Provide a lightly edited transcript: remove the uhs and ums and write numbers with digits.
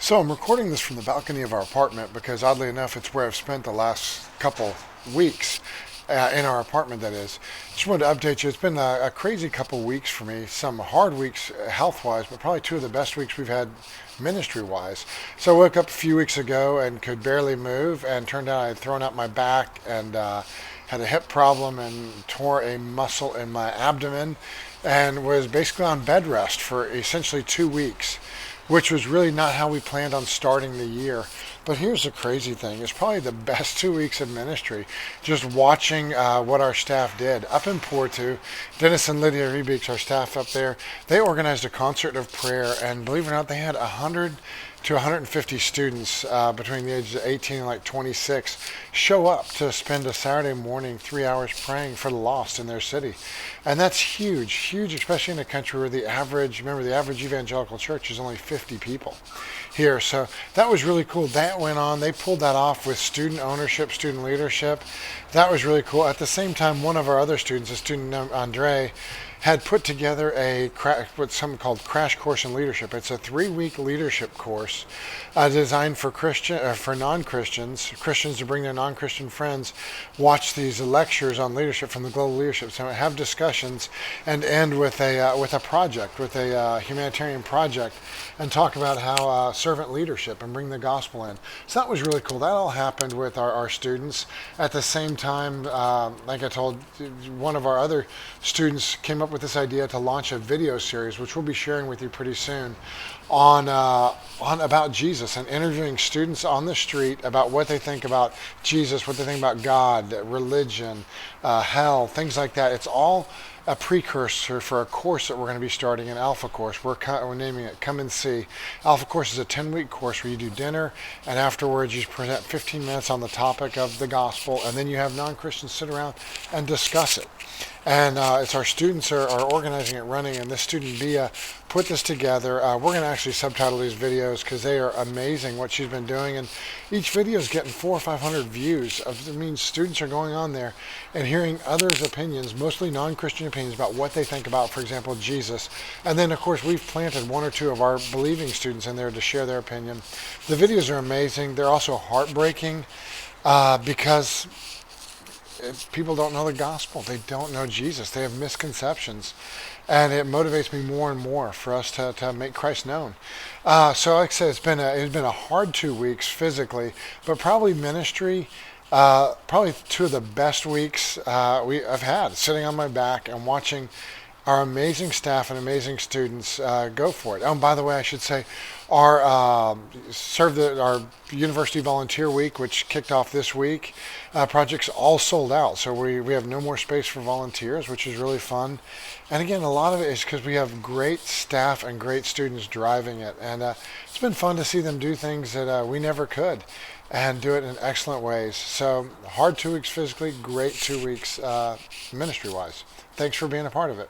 So I'm recording this from the balcony of our apartment because oddly enough, it's where I've spent the last couple weeks in our apartment, that is. Just wanted to update you. It's been a crazy couple weeks for me. Some hard weeks health-wise, but probably two of the best weeks we've had ministry-wise. So I woke up a few weeks ago and could barely move, and turned out I had thrown out my back and had a hip problem and tore a muscle in my abdomen and was basically on bed rest for essentially 2 weeks, which was really not how we planned on starting the year. But here's the crazy thing. It's probably the best 2 weeks of ministry, just watching what our staff did. Up in Porto, Dennis and Lydia Rebeeks, our staff up there, they organized a concert of prayer, and believe it or not, they had 100 to 150 students between the ages of 18 and like 26 show up to spend a Saturday morning 3 hours praying for the lost in their city. And that's huge, huge, especially in a country where the average evangelical church is only 50 people here. So that was really cool. That went on. They pulled that off with student ownership, student leadership. That was really cool. At the same time, one of our other students, a student named Andre, had put together what's something called Crash Course in Leadership. It's a 3-week leadership course designed for non-Christians, Christians to bring their non-Christian friends, watch these lectures on leadership from the Global Leadership Summit, have discussions, and end with a project, with a humanitarian project, and talk about how servant leadership and bring the gospel in. So that was really cool. That all happened with our students. At the same time, like I told, one of our other students came up with this idea to launch a video series, which we'll be sharing with you pretty soon, on about Jesus, and interviewing students on the street about what they think about Jesus, what they think about God, religion, hell, things like that. It's all a precursor for a course that we're going to be starting, an Alpha course. We're naming it Come and See. Alpha course is a 10-week course where you do dinner, and afterwards you present 15 minutes on the topic of the gospel, and then you have non-Christians sit around and discuss it. And it's our students are organizing it, running, and this student, Bia, put this together. We're going to actually subtitle these videos because they are amazing what she's been doing. And each video is getting 400 or 500 views. It means students are going on there and hearing others' opinions, mostly non-Christian opinions, about what they think about, for example, Jesus. And then, of course, we've planted one or two of our believing students in there to share their opinion. The videos are amazing. They're also heartbreaking because people don't know the gospel. They don't know Jesus. They have misconceptions. And it motivates me more and more for us to make Christ known. So like I said, it's been a hard 2 weeks physically, but probably ministry, probably two of the best weeks I've had, sitting on my back and watching our amazing staff and amazing students go for it. Oh, and by the way, I should say, our University Volunteer Week, which kicked off this week, projects all sold out. So we have no more space for volunteers, which is really fun. And again, a lot of it is because we have great staff and great students driving it. And it's been fun to see them do things that we never could, and do it in excellent ways. So hard 2 weeks physically, great 2 weeks ministry-wise. Thanks for being a part of it.